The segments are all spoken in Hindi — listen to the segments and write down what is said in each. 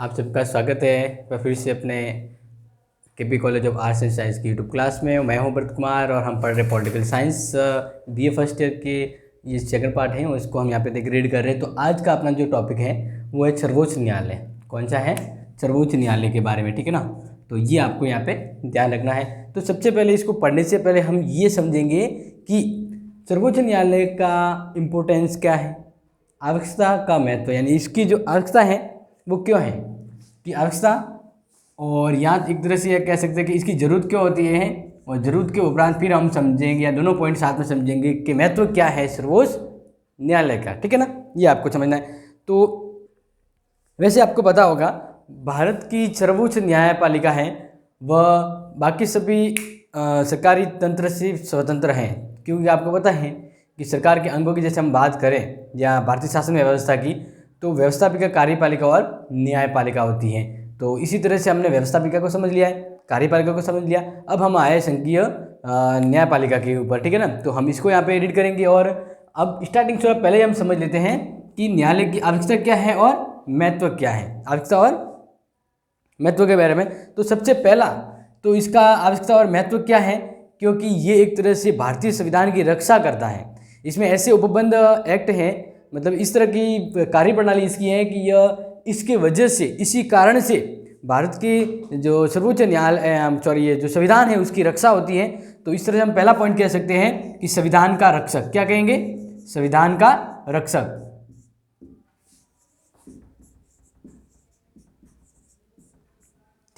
आप सबका स्वागत है मैं फिर से अपने KP college of arts and science की यूट्यूब क्लास में। मैं हूं व्रत कुमार और हम पढ़ रहे political science BA first year के ये सेकंड पार्ट है और इसको हम यहाँ पे देख रीड कर रहे हैं। तो आज का अपना जो टॉपिक है वो है सर्वोच्च न्यायालय। कौन सा है? सर्वोच्च न्यायालय के बारे में, ठीक है ना। तो ये आपको यहाँ पे ध्यान रखना है। तो सबसे पहले इसको पढ़ने से पहले हम ये समझेंगे कि सर्वोच्च न्यायालय का इम्पोर्टेंस क्या है, आवश्यकता का महत्व, यानी इसकी जो आवश्यकता है वो क्यों है कि आवश्यकता, और यहाँ एक तरह से यह कह सकते हैं कि इसकी ज़रूरत क्यों होती है, और ज़रूरत के उपरांत फिर हम समझेंगे या दोनों पॉइंट साथ में समझेंगे कि महत्व क्या है सर्वोच्च न्यायालय का, ठीक है ना। ये आपको समझना है। तो वैसे आपको पता होगा भारत की सर्वोच्च न्यायपालिका है वह बाकी सभी सरकारी तंत्र से स्वतंत्र हैं, क्योंकि आपको पता है कि सरकार के अंगों की जैसे हम बात करें या भारतीय शासन व्यवस्था की, तो व्यवस्थापिका, कार्यपालिका और न्यायपालिका होती है। तो इसी तरह से हमने व्यवस्थापिका को समझ लिया है, कार्यपालिका को समझ लिया। अब हम आए संघीय न्यायपालिका के ऊपर, ठीक है ना। तो हम इसको यहाँ पे एडिट करेंगे और अब स्टार्टिंग से पहले ही हम समझ लेते हैं कि न्यायालय की आवश्यकता क्या है और महत्व क्या है, आवश्यकता और महत्व के बारे में। तो सबसे पहला तो इसका आवश्यकता और महत्व क्या है, क्योंकि ये एक तरह से भारतीय संविधान की रक्षा करता है। इसमें ऐसे उपबंध एक्ट हैं, मतलब इस तरह की कार्यप्रणाली इसकी है कि यह इसके वजह से, इसी कारण से भारत की जो सर्वोच्च न्यायालय ये जो संविधान है उसकी रक्षा होती है। तो इस तरह से हम पहला पॉइंट कह सकते हैं कि संविधान का रक्षक, क्या कहेंगे? संविधान का रक्षक,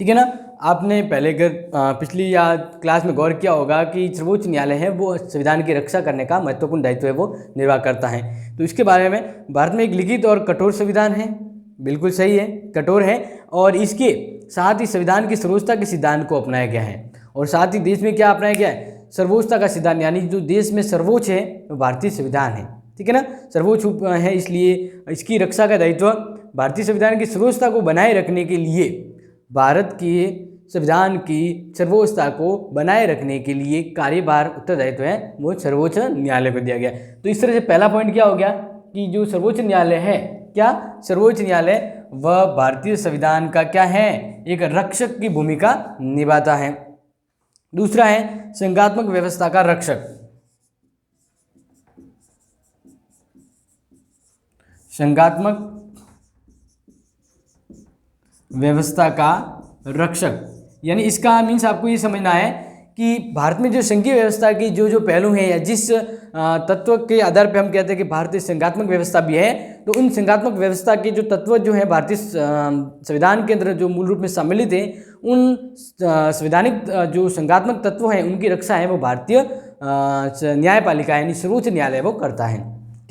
ठीक है ना। आपने पहले अगर पिछली या क्लास में गौर किया होगा कि सर्वोच्च न्यायालय है वो संविधान की रक्षा करने का महत्वपूर्ण दायित्व है वो निर्वाह करता है। तो इसके बारे में भारत में एक लिखित और कठोर संविधान है, बिल्कुल सही है, कठोर है, और इसके साथ ही संविधान की सर्वोच्चता के सिद्धांत को अपनाया गया है। और साथ ही देश में क्या अपनाया गया है? सर्वोच्चता का सिद्धांत, यानी जो देश में सर्वोच्च है वो भारतीय संविधान है, ठीक है ना। सर्वोच्च है, इसलिए इसकी रक्षा का दायित्व भारतीय संविधान की सर्वोच्चता को बनाए रखने के लिए, भारत के संविधान की सर्वोच्चता को बनाए रखने के लिए कार्यभार, उत्तरदायित्व है वो सर्वोच्च न्यायालय को दिया गया। तो इस तरह से पहला पॉइंट क्या हो गया कि जो सर्वोच्च न्यायालय है, क्या सर्वोच्च न्यायालय वह भारतीय संविधान का क्या है? एक रक्षक की भूमिका निभाता है। दूसरा है संघात्मक व्यवस्था का रक्षक, संघात्मक व्यवस्था का रक्षक, यानी इसका मीन्स आपको ये समझना है कि भारत में जो संघीय व्यवस्था की जो पहलू हैं या जिस तत्व के आधार पर हम कहते हैं कि भारतीय संघात्मक व्यवस्था भी है, तो उन संघात्मक व्यवस्था के जो तत्व जो है भारतीय संविधान के अंदर जो मूल रूप में सम्मिलित हैं, उन संवैधानिक जो संघात्मक तत्व हैं उनकी रक्षा है वो भारतीय न्यायपालिका यानी सर्वोच्च न्यायालय वो करता है,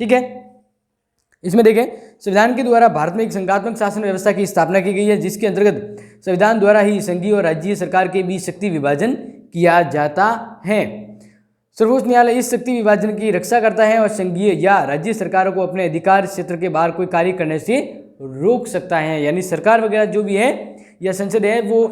ठीक है। इसमें देखें, संविधान के द्वारा भारत में एक संघात्मक शासन व्यवस्था की स्थापना की गई है, जिसके अंतर्गत संविधान द्वारा ही संघीय और राज्य सरकार के बीच शक्ति विभाजन किया जाता है। सर्वोच्च न्यायालय इस शक्ति विभाजन की रक्षा करता है और संघीय या राज्य सरकारों को अपने अधिकार क्षेत्र के बाहर कोई कार्य करने से रोक सकता है, यानी सरकार वगैरह जो भी है या संसद है वो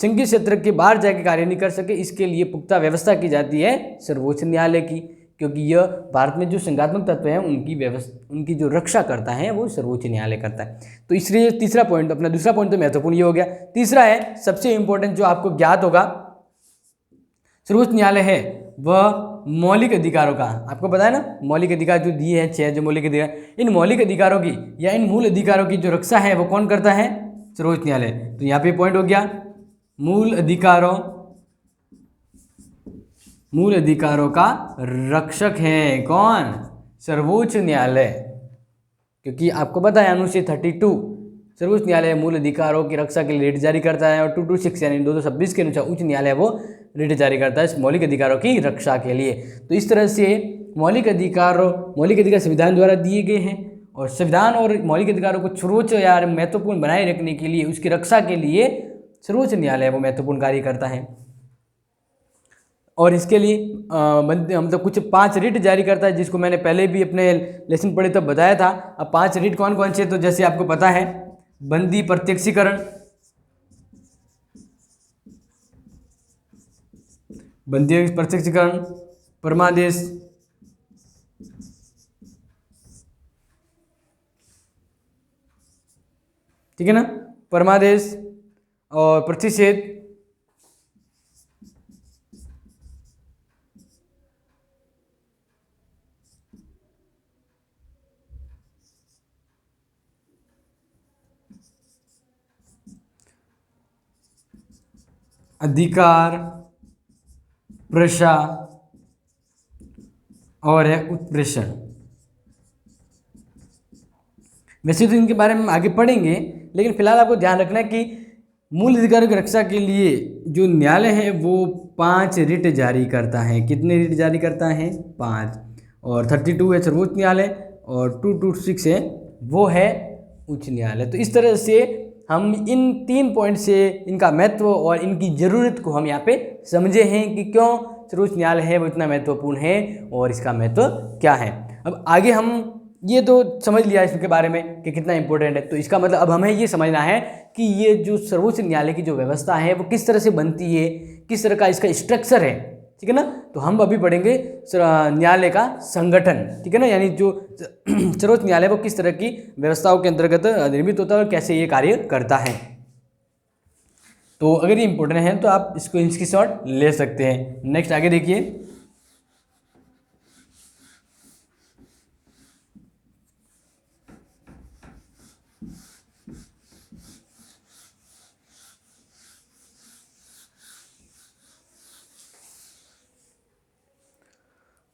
संघीय क्षेत्र के बाहर जाकर कार्य नहीं कर सके, इसके लिए पुख्ता व्यवस्था की जाती है सर्वोच्च न्यायालय की, क्योंकि यह भारत में जो संघात्मक तत्व हैं उनकी जो रक्षा करता है वो सर्वोच्च न्यायालय करता है। तो इसलिए तीसरा पॉइंट, अपना दूसरा पॉइंट तो महत्वपूर्ण ये हो गया। तीसरा है सबसे इंपॉर्टेंट जो आपको ज्ञात होगा, सर्वोच्च न्यायालय है वह मौलिक अधिकारों का, आपको पता है ना, मौलिक अधिकार जो दिए हैं 6 जो मौलिक अधिकार, इन मौलिक अधिकारों की या इन मूल अधिकारों की जो रक्षा है वो कौन करता है? सर्वोच्च न्यायालय। तो यहाँ पे पॉइंट हो गया, मूल अधिकारों का रक्षक है कौन? सर्वोच्च न्यायालय, क्योंकि आपको पता है अनुच्छेद 32 सर्वोच्च न्यायालय मूल अधिकारों की रक्षा के लिए रिट जारी करता है, और 226 यानी 226 के अनुसार उच्च न्यायालय वो रिट जारी करता है मौलिक अधिकारों की रक्षा के लिए। तो इस तरह से मौलिक अधिकार संविधान द्वारा दिए गए हैं, और संविधान और मौलिक अधिकारों को सर्वोच्च या महत्वपूर्ण बनाए रखने के लिए, उसकी रक्षा के लिए सर्वोच्च न्यायालय वो महत्वपूर्ण कार्य करता है। और इसके लिए मतलब कुछ 5 रिट जारी करता है, जिसको मैंने पहले भी अपने लेसन पढ़े तब बताया था। अब 5 रिट कौन कौन से? तो जैसे आपको पता है बंदी प्रत्यक्षीकरण, परमादेश, ठीक है ना, परमादेश और प्रतिषेध, अधिकार, प्रशा और है उत्प्रेषण। वैसे तो इनके बारे में आगे पढ़ेंगे, लेकिन फिलहाल आपको ध्यान रखना है कि मूल अधिकारों की रक्षा के लिए जो न्यायालय है वो 5 रिट जारी करता है। कितने रिट जारी करता है? 5। और 32 है सर्वोच्च न्यायालय और 226 है वो है उच्च न्यायालय। तो इस तरह से हम इन 3 पॉइंट से इनका महत्व और इनकी ज़रूरत को हम यहाँ पे समझे हैं कि क्यों सर्वोच्च न्यायालय है वो इतना महत्वपूर्ण है और इसका महत्व क्या है। अब आगे हम ये तो समझ लिया इसके बारे में कि कितना इंपॉर्टेंट है, तो इसका मतलब अब हमें ये समझना है कि ये जो सर्वोच्च न्यायालय की जो व्यवस्था है वो किस तरह से बनती है, किस तरह का इसका स्ट्रक्चर है, ठीक है ना। तो हम अभी पढ़ेंगे न्यायालय का संगठन, ठीक है ना, यानी जो सर्वोच्च न्यायालय वो किस तरह की व्यवस्थाओं के अंतर्गत निर्मित होता है और कैसे ये कार्य करता है। तो अगर ये इंपॉर्टेंट है तो आप इसको स्क्रीनशॉट ले सकते हैं। नेक्स्ट आगे देखिए,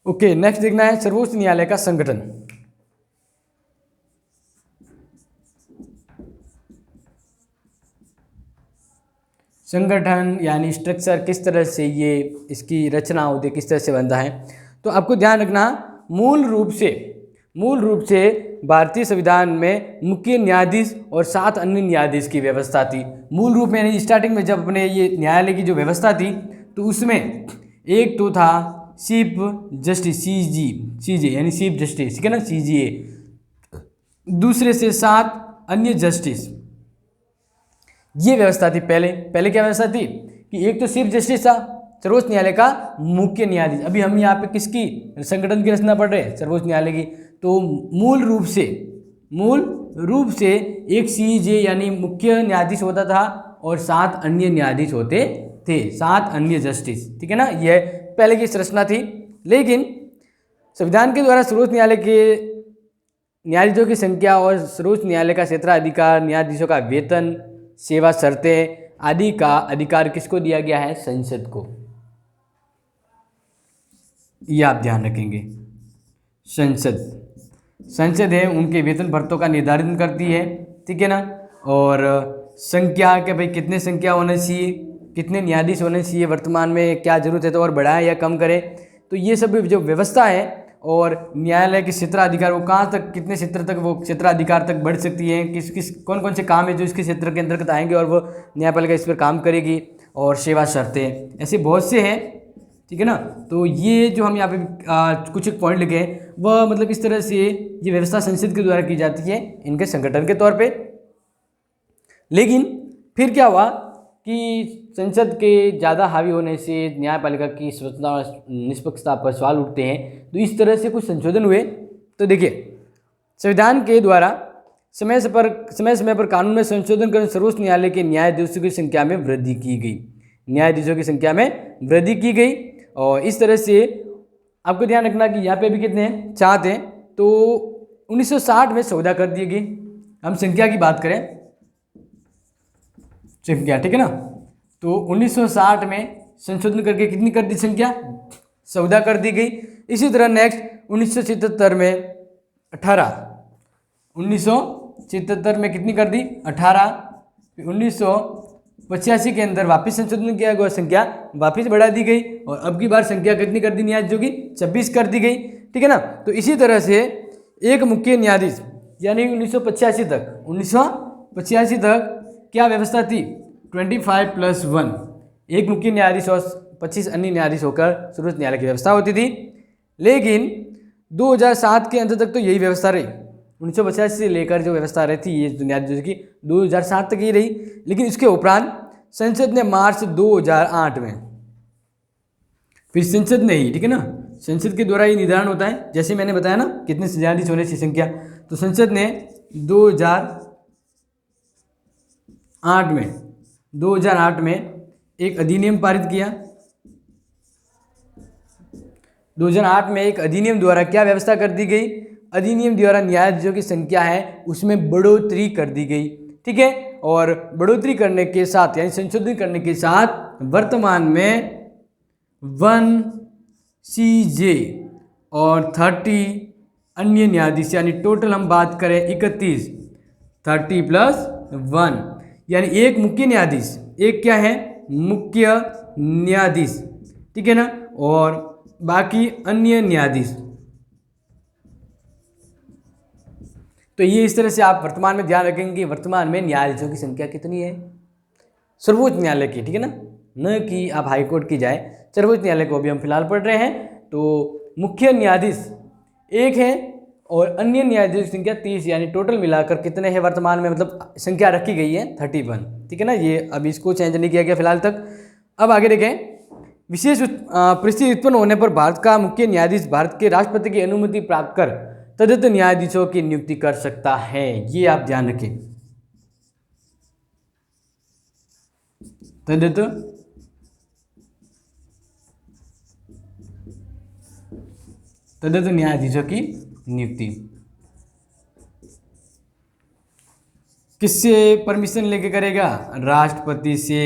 ओके नेक्स्ट देखना है सर्वोच्च न्यायालय का संगठन। संगठन यानी स्ट्रक्चर, किस तरह से ये इसकी रचना होती है, किस तरह से बनता है। तो आपको ध्यान रखना, मूल रूप से भारतीय संविधान में मुख्य न्यायाधीश और 7 अन्य न्यायाधीश की व्यवस्था थी। मूल रूप में यानी स्टार्टिंग में जब अपने ये न्यायालय की जो व्यवस्था थी तो उसमें एक तो था चीफ जस्टिस सीजे यानी चीफ जस्टिस, ठीक है ना, सीजीए। दूसरे से 7 अन्य जस्टिस, ये व्यवस्था थी। पहले क्या व्यवस्था थी कि एक तो चीफ जस्टिस था, सर्वोच्च न्यायालय का मुख्य न्यायाधीश। अभी हम यहाँ पे किसकी संगठन की रचना पढ़ रहे हैं? सर्वोच्च न्यायालय की। तो मूल रूप से एक सीजे यानी मुख्य न्यायाधीश होता था और 7 अन्य न्यायाधीश होते थे, 7 अन्य जस्टिस, ठीक है ना। यह पहले की संरचना थी। लेकिन संविधान के द्वारा सर्वोच्च न्यायालय के न्यायाधीशों की संख्या और सर्वोच्च न्यायालय का क्षेत्राधिकार, न्यायाधीशों का वेतन, सेवा शर्तें आदि का अधिकार किसको दिया गया है? संसद को। ये आप ध्यान रखेंगे, संसद है उनके वेतन भत्तों का निर्धारण करती है, ठीक है ना। और संख्या के भाई कितने संख्या होना चाहिए, कितने न्यायाधीश होने चाहिए, वर्तमान में क्या जरूरत है तो और बढ़ाएं या कम करें। तो ये सब जो व्यवस्था है और न्यायालय के क्षेत्राधिकार वो कहाँ तक, कितने क्षेत्र तक वो क्षेत्राधिकार तक बढ़ सकती है, किस कौन से काम है जो इसके क्षेत्र के अंतर्गत आएंगे और वो न्यायपालिका इस पर काम करेगी, और सेवा शर्तें, ऐसे बहुत से हैं, ठीक है ना। तो ये जो हम यहाँ पे कुछ एक पॉइंट लिखे हैं वह मतलब इस तरह से ये व्यवस्था संसद के द्वारा की जाती है इनके संगठन के तौर पे। लेकिन फिर क्या हुआ कि संसद के ज़्यादा हावी होने से न्यायपालिका की स्वतंत्रता और निष्पक्षता पर सवाल उठते हैं। तो इस तरह से कुछ संशोधन हुए। तो देखिए, संविधान के द्वारा समय समय पर कानून में संशोधन कर सर्वोच्च न्यायालय के न्यायाधीशों की संख्या में वृद्धि की गई, न्यायाधीशों की संख्या में वृद्धि की गई। और इस तरह से आपको ध्यान रखना कि यहाँ पे भी कितने हैं? 7 हैं। तो 1960 में संविदा कर दी गई। हम संख्या की बात करें, संख्या, ठीक है ना। तो 1960 में संशोधन करके कितनी कर दी संख्या? 14 कर दी गई। इसी तरह नेक्स्ट 1977 में 18, 1977 में कितनी कर दी? 18। 1985 के अंदर वापस संशोधन किया गया, संख्या वापस बढ़ा दी गई और अब की बार संख्या कितनी कर दी न्यायाधीशों की? 26 कर दी गई, ठीक है ना। तो इसी तरह से एक मुख्य न्यायाधीश यानी 1985 तक क्या व्यवस्था थी? 25+1, एक मुख्य न्यायाधीश और 25 अन्य न्यायाधीश होकर सर्वोच्च न्यायालय की व्यवस्था होती थी। लेकिन 2007 के अंत तक तो यही व्यवस्था रही। 1985 से लेकर जो व्यवस्था रही थी ये न्यायाधीशों की 2007 तक ही रही। लेकिन इसके उपरांत संसद ने मार्च 2008 में फिर संसद ने ही, ठीक है ना, संसद के द्वारा ये निर्धारण होता है, जैसे मैंने बताया ना कितने न्यायाधीश होने की संख्या। तो संसद ने आठ में 2008 में एक अधिनियम पारित किया। 2008 में एक अधिनियम द्वारा क्या व्यवस्था कर दी गई? अधिनियम द्वारा न्यायाधीशों की संख्या है उसमें बढ़ोतरी कर दी गई। ठीक है, और बढ़ोतरी करने के साथ यानी संशोधन करने के साथ वर्तमान में 1 CJ और 30 अन्य न्यायाधीश, यानी टोटल हम बात करें 31, 30 + 1 यानी एक मुख्य न्यायाधीश, एक क्या है? मुख्य न्यायाधीश। ठीक है ना, और बाकी अन्य न्यायाधीश। तो ये इस तरह से आप वर्तमान में ध्यान रखेंगे कि वर्तमान में न्यायाधीशों की संख्या कितनी है सर्वोच्च न्यायालय की। ठीक है ना, न कि आप हाईकोर्ट की जाए, सर्वोच्च न्यायालय को अभी हम फिलहाल पढ़ रहे हैं। तो मुख्य न्यायाधीश एक है और अन्य न्यायाधीश की संख्या 30, यानी टोटल मिलाकर कितने हैं वर्तमान में, मतलब संख्या रखी गई है 31। ठीक है ना, ये अभी इसको चेंज नहीं किया गया फिलहाल तक। अब आगे देखें, विशेष परिस्थिति उत्पन्न होने पर भारत का मुख्य न्यायाधीश भारत के राष्ट्रपति की अनुमति प्राप्त कर तदर्थ न्यायाधीशों की नियुक्ति कर सकता है। ये आप ध्यान रखें, तदर्थ न्यायाधीशों की नियुक्ति किससे परमिशन लेके करेगा? राष्ट्रपति से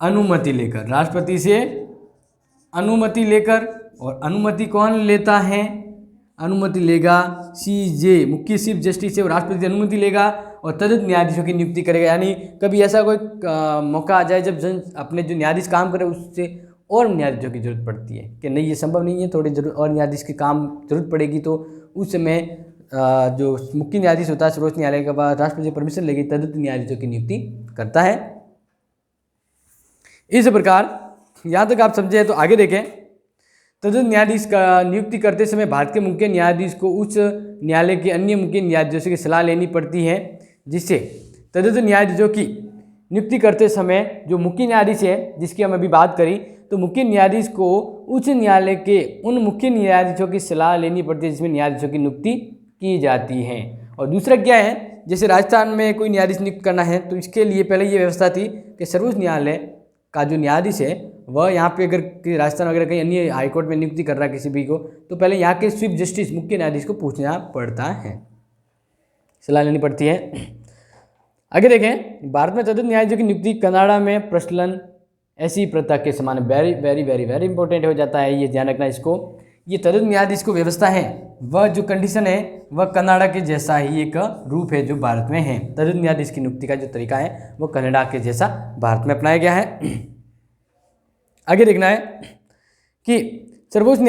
अनुमति लेकर, राष्ट्रपति से अनुमति लेकर। और अनुमति कौन लेता है? अनुमति लेगा CJ, मुख्य चीफ जस्टिस से राष्ट्रपति से अनुमति लेगा और तदर्थ न्यायाधीशों की नियुक्ति करेगा। यानी कभी ऐसा कोई मौका आ जाए जब अपने जो न्यायाधीश काम करे उससे और न्यायाधीशों की जरूरत पड़ती है कि नहीं, ये संभव नहीं है, थोड़ी जरूरत और न्यायाधीश के काम जरूरत पड़ेगी, तो उस समय जो मुख्य न्यायाधीश होता है सर्वोच्च न्यायालय के बाद राष्ट्रपति से परमिशन लेगी, तदर्थ न्यायाधीशों की नियुक्ति करता है। इस प्रकार यहाँ तक आप समझे तो आगे देखें, तदर्थ न्यायाधीश का नियुक्ति करते समय भारत के मुख्य न्यायाधीश को उच्च न्यायालय के अन्य मुख्य न्यायाधीशों की सलाह लेनी पड़ती है, जिससे तदर्थ न्यायाधीशों की नियुक्ति करते समय जो मुख्य न्यायाधीश है जिसकी हम अभी बात करी, तो मुख्य न्यायाधीश को उच्च न्यायालय के उन मुख्य न्यायाधीशों की सलाह लेनी पड़ती है जिसमें न्यायाधीशों की नियुक्ति की जाती है। और दूसरा क्या है, जैसे राजस्थान में कोई न्यायाधीश नियुक्त करना है तो इसके लिए पहले ये व्यवस्था थी कि सर्वोच्च न्यायालय का जो न्यायाधीश है वह यहाँ पे अगर राजस्थान वगैरह कहीं अन्य हाईकोर्ट में नियुक्ति कर रहा है किसी भी को, तो पहले यहाँ के चीफ जस्टिस मुख्य न्यायाधीश को पूछना पड़ता है, सलाह लेनी पड़ती है। आगे देखें, भारत में तदर्थ न्यायाधीशों की नियुक्ति कनाडा में प्रचलन ऐसी प्रथा के समान very very very very important हो जाता है, ये ध्यान रखना इसको। ये तदर्थ न्यायाधीश को व्यवस्था है वह जो कंडीशन है वह कनाडा के जैसा ही एक रूप है जो भारत में है। तदर्थ न्यायाधीश की नियुक्ति का जो तरीका है वो कनाडा के जैसा भारत में अपनाया गया है। आगे देखना है कि सर्वोच्च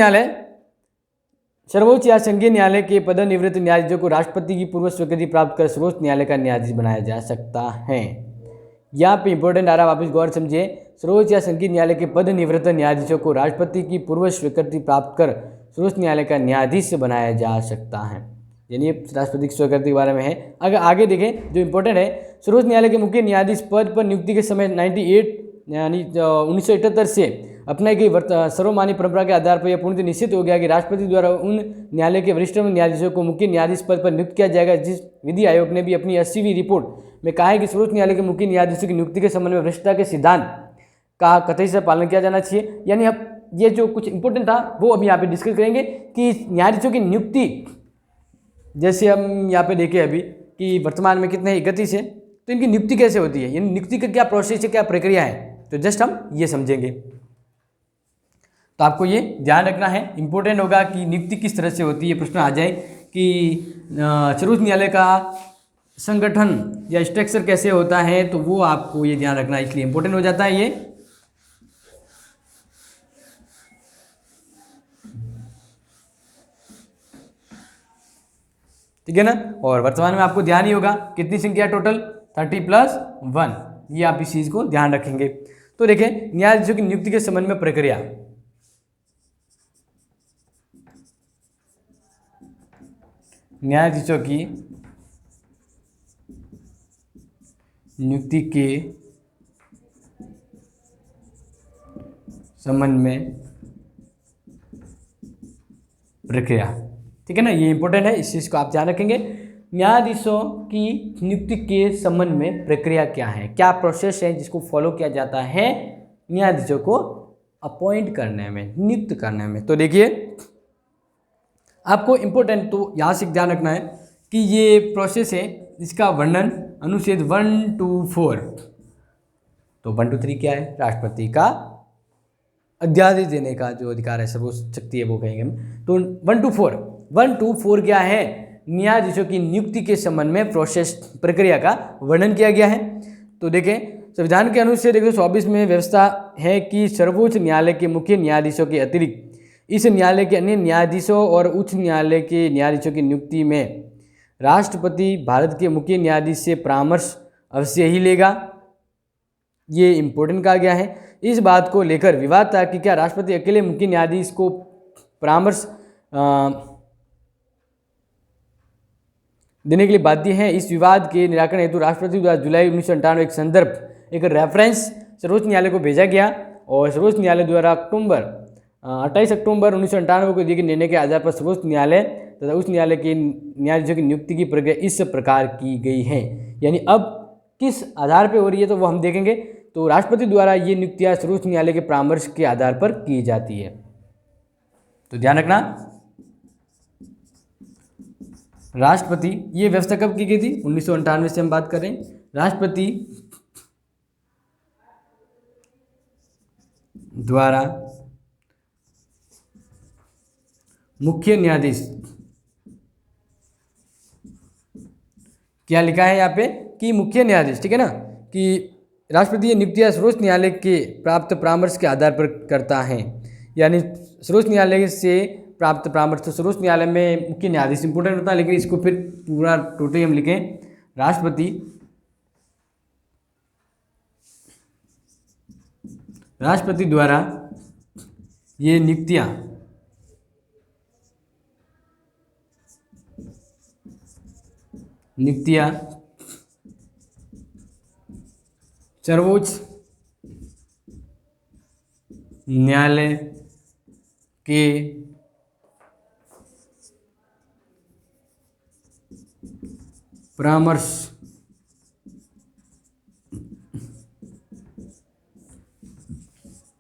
या संघीय न्यायालय के पदनिवृत्त न्यायाधीशों को राष्ट्रपति की पूर्व स्वीकृति प्राप्त कर सर्वोच्च न्यायालय का न्यायाधीश बनाया जा सकता है। यहाँ पे इंपॉर्टेंट आ रहा, वापस गौर समझिए, सर्वोच्च या संघीय न्यायालय के पदनिवृत्त न्यायाधीशों को राष्ट्रपति की पूर्व स्वीकृति प्राप्त कर सर्वोच्च न्यायालय का न्यायाधीश बनाया जा सकता है, यानी राष्ट्रपति की स्वीकृति के बारे में है। अगर आगे देखें जो इंपॉर्टेंट है, सर्वोच्च न्यायालय के मुख्य न्यायाधीश पद पर नियुक्ति के समय 1978 से अपनाई गई सर्वमान्य परंपरा के आधार पर यह पूर्णतः निश्चित हो गया कि राष्ट्रपति द्वारा उन न्यायालय के वरिष्ठ न्यायाधीशों को मुख्य न्यायाधीश पद पर नियुक्त किया जाएगा। जिस विधि आयोग ने भी अपनी 80वीं रिपोर्ट में कहा है कि सर्वोच्च न्यायालय के मुख्य न्यायाधीशों की नियुक्ति के संबंध में भ्रष्टाचार के सिद्धांत का कतई से पालन किया जाना चाहिए। यानी अब ये जो कुछ इंपॉर्टेंट था वो अभी यहाँ पे डिस्कस करेंगे कि न्यायाधीशों की नियुक्ति, जैसे हम यहाँ पे देखें अभी कि वर्तमान में कितने 31 है, तो इनकी नियुक्ति कैसे होती है, यानी नियुक्ति का क्या प्रोसेस है, क्या प्रक्रिया है, तो जस्ट हम ये समझेंगे। तो आपको ये ध्यान रखना है, इंपॉर्टेंट होगा कि नियुक्ति किस तरह से होती है। प्रश्न आ जाए कि सर्वोच्च न्यायालय का संगठन या स्ट्रक्चर कैसे होता है, तो वो आपको ये ध्यान रखना, इसलिए इंपॉर्टेंट हो जाता है ये। ठीक है ना, और वर्तमान में आपको ध्यान ही होगा कितनी संख्या टोटल 30 + 1, ये आप इस चीज को ध्यान रखेंगे। तो देखें न्यायाधीशों की नियुक्ति के संबंध में प्रक्रिया, न्यायाधीशों की नियुक्ति के संबंध में प्रक्रिया, ठीक है ना, ये इंपॉर्टेंट है, इस चीज को आप ध्यान रखेंगे। न्यायाधीशों की नियुक्ति के संबंध में प्रक्रिया क्या है, क्या प्रोसेस है जिसको फॉलो किया जाता है न्यायाधीशों को अपॉइंट करने में, नियुक्त करने में। तो देखिए आपको इम्पोर्टेंट तो यहाँ से ध्यान रखना है कि ये प्रोसेस है इसका वर्णन अनुच्छेद 1 to 4। तो 1 to 3 क्या है, राष्ट्रपति का अध्यादेश देने का जो अधिकार है, सर्वोच्च शक्ति है वो कहेंगे हम। तो 1 to 4 क्या है, न्यायाधीशों की नियुक्ति के संबंध में प्रोसेस, प्रक्रिया का वर्णन किया गया है। तो देखें संविधान के अनुच्छेद 124 में व्यवस्था है कि सर्वोच्च न्यायालय के मुख्य न्यायाधीशों के अतिरिक्त इस न्यायालय के अन्य न्यायाधीशों और उच्च न्यायालय के न्यायाधीशों की नियुक्ति में राष्ट्रपति भारत के मुख्य न्यायाधीश से परामर्श अवश्य ही लेगा। ये इम्पोर्टेंट कहा गया है। इस बात को लेकर विवाद था कि क्या राष्ट्रपति अकेले मुख्य न्यायाधीश को परामर्श देने के लिए बाध्य है। इस विवाद के निराकरण हेतु राष्ट्रपति द्वारा जुलाई 1998 एक संदर्भ, एक रेफरेंस सर्वोच्च न्यायालय को भेजा गया और सर्वोच्च न्यायालय द्वारा 28 अक्टूबर 1998 को दिए गए निर्णय के आधार पर सर्वोच्च न्यायालय तथा उच्च न्यायालय के न्यायाधीशों की नियुक्ति की प्रक्रिया इस प्रकार की गई है। यानी अब किस आधार पर हो रही है तो वो हम देखेंगे। तो राष्ट्रपति द्वारा ये नियुक्तियां सर्वोच्च न्यायालय के परामर्श के आधार पर की जाती है। तो ध्यान रखना, राष्ट्रपति, ये व्यवस्था कब की गई थी, 1998 से हम बात कर रहे हैं। राष्ट्रपति द्वारा मुख्य न्यायाधीश, क्या लिखा है यहाँ पे कि मुख्य न्यायाधीश, ठीक है ना, कि राष्ट्रपति ये नियुक्तियां सर्वोच्च न्यायालय के प्राप्त परामर्श के आधार पर करता है। यानी सर्वोच्च न्यायालय से प्राप्त परामर्श, तो सर्वोच्च न्यायालय में मुख्य न्यायाधीश इंपोर्टेंट होता है, लेकिन इसको फिर पूरा टोटली हम लिखें, राष्ट्रपति द्वारा ये नियुक्तियां सर्वोच्च न्यायालय के परामर्श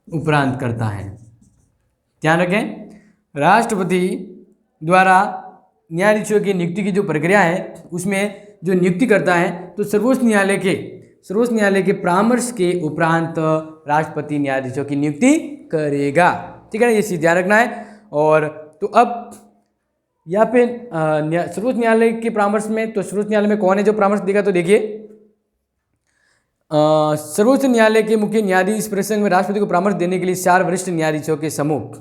उपरांत करता है। ध्यान रखें, राष्ट्रपति द्वारा न्यायाधीशों की नियुक्ति की जो प्रक्रिया है उसमें जो नियुक्ति करता है तो सर्वोच्च न्यायालय के परामर्श के उपरांत राष्ट्रपति न्यायाधीशों की नियुक्ति करेगा। ठीक है ना, ये चीज ध्यान रखना है। और तो अब यहाँ पे सर्वोच्च न्यायालय के परामर्श में, तो सर्वोच्च न्यायालय में कौन है जो परामर्श देगा, तो देखिए सर्वोच्च न्यायालय के मुख्य न्यायाधीश इस प्रसंग में राष्ट्रपति को परामर्श देने के लिए 4 वरिष्ठ न्यायाधीशों के समूह,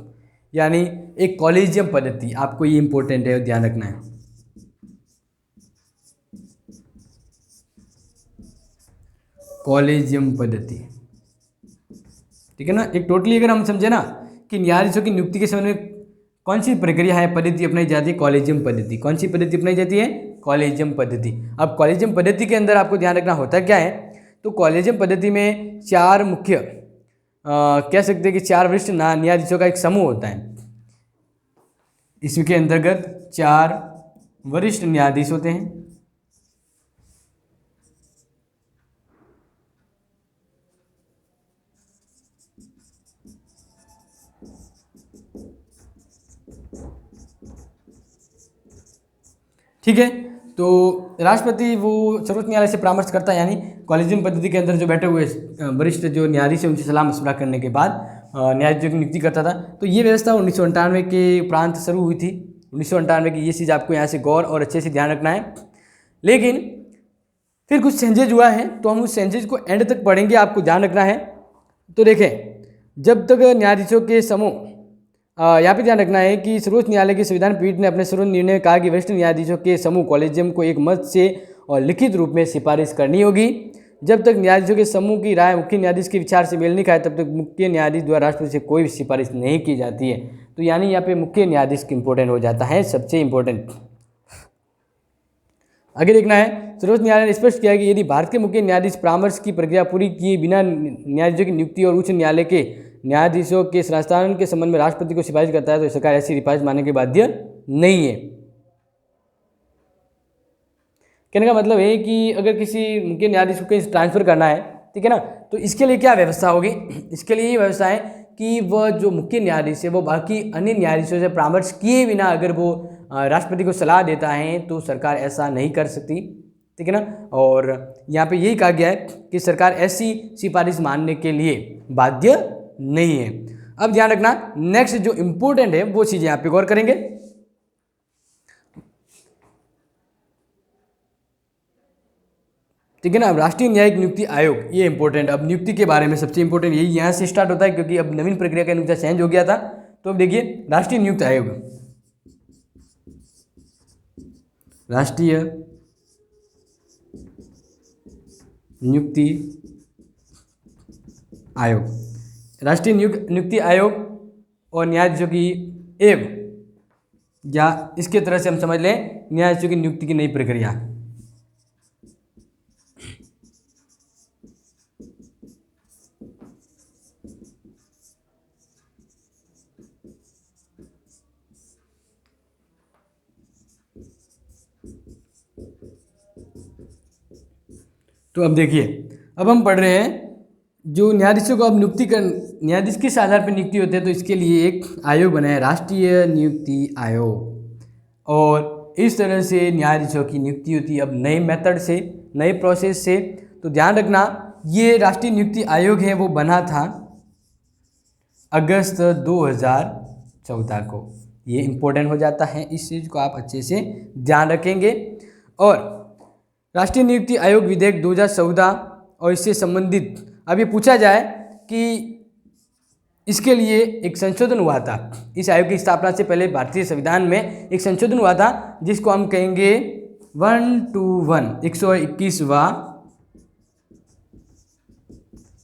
यानी एक कॉलेजियम पद्धति, आपको ये इंपॉर्टेंट है, ध्यान रखना है। कॉलेजियम पद्धति, ठीक है ना। एक टोटली अगर हम समझे ना कि न्यायाधीशों की नियुक्ति के समय में कौन सी प्रक्रिया है, पद्धति अपनाई जाती है, कॉलेजियम पद्धति। कौन सी पद्धति अपनाई जाती है, कॉलेजियम पद्धति। अब कॉलेजियम पद्धति के अंदर आपको ध्यान रखना होता क्या है, तो कॉलेजियम पद्धति में 4 मुख्य कह सकते हैं कि 4 वरिष्ठ न्यायाधीशों का एक समूह होता है। इसके अंतर्गत 4 वरिष्ठ न्यायाधीश होते हैं। ठीक है, तो राष्ट्रपति वो सर्वोच्च न्यायालय से परामर्श करता है, यानी कॉलेजियम पद्धति के अंदर जो बैठे हुए वरिष्ठ जो न्यायाधीश है उनसे सलाह मशवरा करने के बाद न्यायाधीशों की नियुक्ति करता था। तो ये व्यवस्था 1998 के उपरांत शुरू हुई थी। 1998 की ये चीज़ आपको यहाँ से गौर और अच्छे से ध्यान रखना है। लेकिन फिर कुछ चेंजेज हुआ है, तो हम उस चेंजेज को एंड तक पढ़ेंगे, आपको ध्यान रखना है। तो देखें, जब तक न्यायाधीशों के समूह, यहाँ पे ध्यान रखना है कि सर्वोच्च न्यायालय की संविधान पीठ ने अपने सर्वोच्च निर्णय में कहा कि वरिष्ठ न्यायाधीशों के समूह कॉलेजियम को एक मत से और लिखित रूप में सिफारिश करनी होगी। जब तक न्यायाधीशों के समूह की राय मुख्य न्यायाधीश के विचार से मेल नहीं खाए तब तक मुख्य न्यायाधीश द्वारा राष्ट्रपति से कोई सिफारिश नहीं की जाती है। तो यानी यहाँ पे मुख्य न्यायाधीश इंपॉर्टेंट हो जाता है, सबसे इंपॉर्टेंट। आगे देखना है, सर्वोच्च न्यायालय ने स्पष्ट किया कि यदि भारत के मुख्य न्यायाधीश परामर्श की प्रक्रिया पूरी किए बिना न्यायाधीशों की नियुक्ति और उच्च न्यायालय के न्यायाधीशों के स्थानांतरण के संबंध में राष्ट्रपति को सिफारिश करता है तो सरकार ऐसी सिफारिश मानने के बाध्य नहीं है। कहने का मतलब है कि अगर किसी मुख्य न्यायाधीश को कहीं ट्रांसफ़र करना है, ठीक है ना, तो इसके लिए क्या व्यवस्था होगी? इसके लिए ये व्यवस्था है कि वह जो मुख्य न्यायाधीश है वो बाकी अन्य न्यायाधीशों से परामर्श किए बिना अगर वो राष्ट्रपति को सलाह देता है तो सरकार ऐसा नहीं कर सकती, ठीक है ना। और यहाँ पे यही कहा गया है कि सरकार ऐसी सिफारिश मानने के लिए बाध्य नहीं है। अब ध्यान रखना, नेक्स्ट जो इम्पोर्टेंट है वो चीज़ें यहाँ पे गौर करेंगे। ठीक है ना। अब राष्ट्रीय न्यायिक नियुक्ति आयोग, ये इंपॉर्टेंट, अब नियुक्ति के बारे में सबसे इंपॉर्टेंट यही यहाँ से स्टार्ट होता है, क्योंकि अब नवीन प्रक्रिया का अनुसार चेंज हो गया था। तो अब देखिए, राष्ट्रीय नियुक्ति आयोग, राष्ट्रीय नियुक्ति आयोग, राष्ट्रीय नियुक्ति आयोग और न्यायाधीशों की एवं, या इसके तरह से हम समझ लें न्यायाधीशों की नियुक्ति की नई प्रक्रिया। तो अब देखिए, अब हम पढ़ रहे हैं जो न्यायाधीशों को अब न्यायाधीश किस आधार पर नियुक्ति होती है, तो इसके लिए एक आयोग बना है, राष्ट्रीय नियुक्ति आयोग। और इस तरह से न्यायाधीशों की नियुक्ति होती है अब नए मेथड से, नए प्रोसेस से। तो ध्यान रखना, ये राष्ट्रीय नियुक्ति आयोग है वो बना था अगस्त 2014 को। ये इम्पोर्टेंट हो जाता है, इस चीज़ को आप अच्छे से ध्यान रखेंगे। और राष्ट्रीय नियुक्ति आयोग विधेयक 2014 और इससे संबंधित अब ये पूछा जाए कि इसके लिए एक संशोधन हुआ था। इस आयोग की स्थापना से पहले भारतीय संविधान में एक संशोधन हुआ था जिसको हम कहेंगे 121वां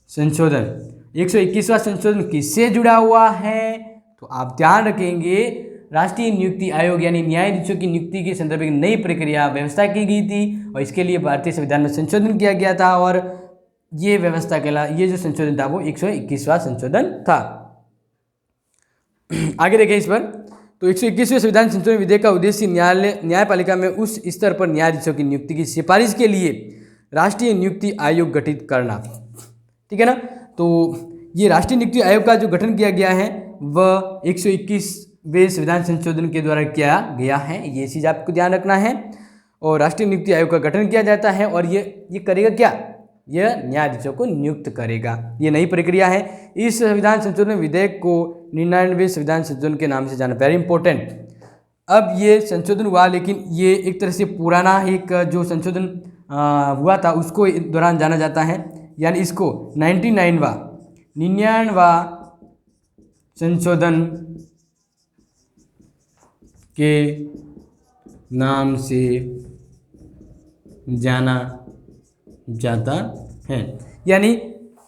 संशोधन। 121वां संशोधन किससे जुड़ा हुआ है, तो आप ध्यान रखेंगे, राष्ट्रीय नियुक्ति आयोग यानी न्यायाधीशों की नियुक्ति के संदर्भ में नई प्रक्रिया व्यवस्था की गई थी और इसके लिए भारतीय संविधान में संशोधन किया गया था। और ये व्यवस्था के ये जो संशोधन था वो 121वां संशोधन था। आगे देखें इस पर, तो 121वें संविधान संशोधन विधेयक का उद्देश्य न्यायपालिका में उस स्तर पर न्यायाधीशों की नियुक्ति की सिफारिश के लिए राष्ट्रीय नियुक्ति आयोग गठित करना, ठीक है ना। तो ये राष्ट्रीय नियुक्ति आयोग का जो गठन किया गया है वह 121वें संविधान संशोधन के द्वारा किया गया है, ये चीज़ आपको ध्यान रखना है। और राष्ट्रीय नियुक्ति आयोग का गठन किया जाता है और ये करेगा क्या, यह न्यायाधीशों को नियुक्त करेगा। ये नई प्रक्रिया है। इस संविधान संशोधन विधेयक को 99वें संविधान संशोधन के नाम से जाना, वेरी इंपॉर्टेंट। अब ये संशोधन हुआ, लेकिन ये एक तरह से पुराना एक जो संशोधन हुआ था उसको दौरान जाना जाता है, यानी इसको 99वां संशोधन के नाम से जाना जाता है। यानी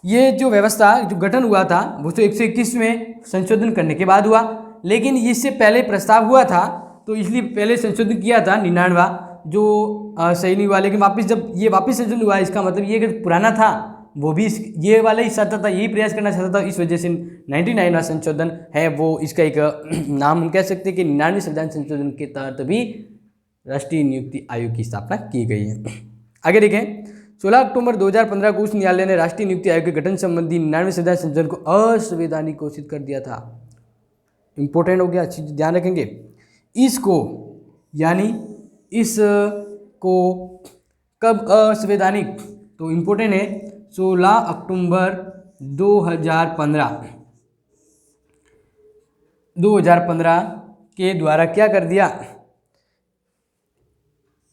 ये जो व्यवस्था जो गठन हुआ था वो तो 121 में संशोधन करने के बाद हुआ, लेकिन इससे पहले प्रस्ताव हुआ था तो इसलिए पहले संशोधन किया था 99वां, जो सही नहीं हुआ। लेकिन वापस जब ये वापस संशोधन हुआ, इसका मतलब ये अगर पुराना था वो भी ये वाला ही चाहता था, यही प्रयास करना चाहता था। इस वजह से 99वां संशोधन है वो, इसका एक नाम हम कह सकते हैं कि 99वें संविधान संशोधन के तहत भी राष्ट्रीय नियुक्ति आयोग की स्थापना की गई है। आगे देखें, 16 अक्टूबर 2015 को उच्च न्यायालय ने राष्ट्रीय नियुक्ति आयोग के गठन संबंधी 99वें संविधान संशोधन को असंवैधानिक घोषित कर दिया था। इंपॉर्टेंट हो गया, अच्छी ध्यान रखेंगे इसको, यानी इसको कब असंवैधानिक, तो इंपॉर्टेंट है 16 अक्टूबर 2015 के द्वारा क्या कर दिया,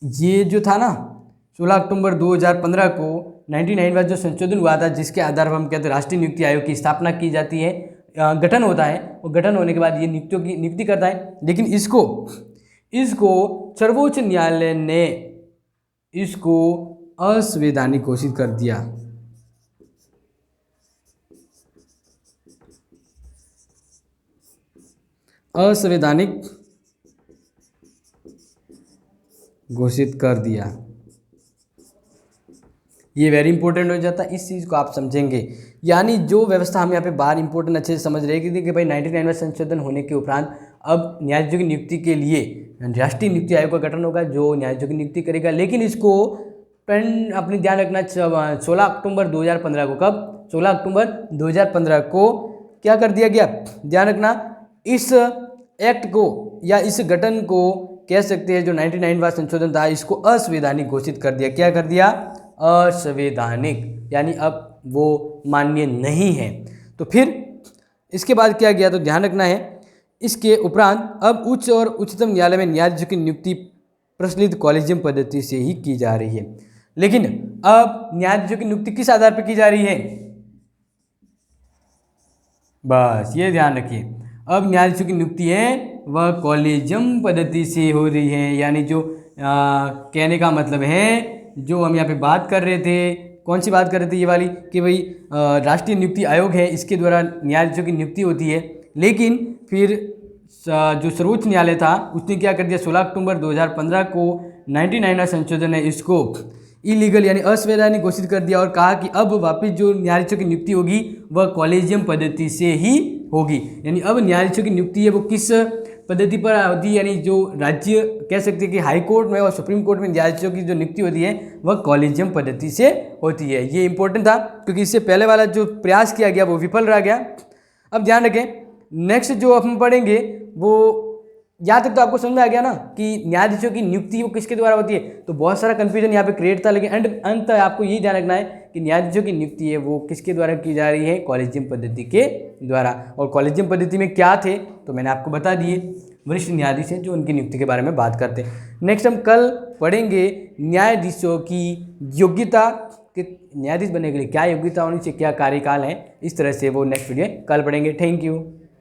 ये जो था ना 16 अक्टूबर 2015 को 99वां जो संशोधन हुआ था जिसके आधार पर हम कहते हैं राष्ट्रीय नियुक्ति आयोग की स्थापना की जाती है, गठन होता है, और गठन होने के बाद ये नियुक्ति करता है। लेकिन इसको सर्वोच्च न्यायालय ने इसको असंवैधानिक घोषित कर दिया। असंवैधानिक घोषित कर दिया। ये वेरी इंपॉर्टेंट हो जाता है, इस चीज़ को आप समझेंगे। यानी जो व्यवस्था हम यहाँ पे बाहर इंपॉर्टेंट अच्छे से समझ रहे हैं कि भाई 99वां संशोधन होने के उपरांत अब न्यायाधीशों की नियुक्ति के लिए राष्ट्रीय नियुक्ति आयोग का गठन होगा जो न्यायाधीशों की नियुक्ति करेगा। लेकिन इसको पेन अपनी ध्यान रखना 16 अक्टूबर 2015 को, कब 16 अक्टूबर 2015 को क्या कर दिया गया, ध्यान रखना, इस एक्ट को या इस गठन को कह सकते हैं जो 99वां संशोधन था इसको असंवैधानिक घोषित कर दिया। क्या कर दिया, असंवैधानिक, यानी अब वो मान्य नहीं है। तो फिर इसके बाद क्या किया, तो ध्यान रखना है इसके उपरांत अब उच्च और उच्चतम न्यायालय में न्यायाधीशों की नियुक्ति प्रचलित कॉलेजियम पद्धति से ही की जा रही है। लेकिन अब न्यायाधीशों की नियुक्ति किस आधार पर की जा रही है, बस ये ध्यान रखिए, अब न्यायाधीशों की नियुक्ति है वह कॉलेजियम पद्धति से हो रही है। यानी जो कहने का मतलब है, जो हम यहाँ पे बात कर रहे थे, कौन सी बात कर रहे थे, ये वाली, कि भाई राष्ट्रीय नियुक्ति आयोग है, इसके द्वारा न्यायाधीशों की नियुक्ति होती है। लेकिन फिर जो सर्वोच्च न्यायालय था उसने क्या कर दिया, 16 अक्टूबर 2015 को 99वां संशोधन है इसको इलीगल यानी असंवैधानिक घोषित कर दिया और कहा कि अब वापस जो न्यायाधीशों की नियुक्ति होगी वह कॉलेजियम पद्धति से ही होगी। यानी अब न्यायाधीशों की नियुक्ति है वो किस पद्धति पर होती है, यानी जो राज्य कह सकते हैं कि हाई कोर्ट में और सुप्रीम कोर्ट में न्यायाधीशों की जो नियुक्ति होती है वह कॉलेजियम पद्धति से होती है। ये इंपॉर्टेंट था क्योंकि इससे पहले वाला जो प्रयास किया गया वो विफल रह गया। अब ध्यान रखें, नेक्स्ट जो हम पढ़ेंगे वो, यहाँ तक तो आपको समझ में आ गया ना कि न्यायाधीशों की नियुक्ति वो किसके द्वारा होती है। तो बहुत सारा कंफ्यूजन यहाँ पे क्रिएट था, लेकिन अंत आपको यही ध्यान रखना है कि न्यायाधीशों की नियुक्ति है वो किसके द्वारा की जा रही है, कॉलेजियम पद्धति के द्वारा। और कॉलेजियम पद्धति में क्या थे तो मैंने आपको बता दिए, वरिष्ठ न्यायाधीश हैं जो उनकी नियुक्ति के बारे में बात करते हैं। नेक्स्ट हम कल पढ़ेंगे न्यायाधीशों की योग्यता, कि न्यायाधीश बनने के लिए क्या योग्यता होनी चाहिए, क्या कार्यकाल है, इस तरह से वो नेक्स्ट वीडियो कल पढ़ेंगे। Thank you.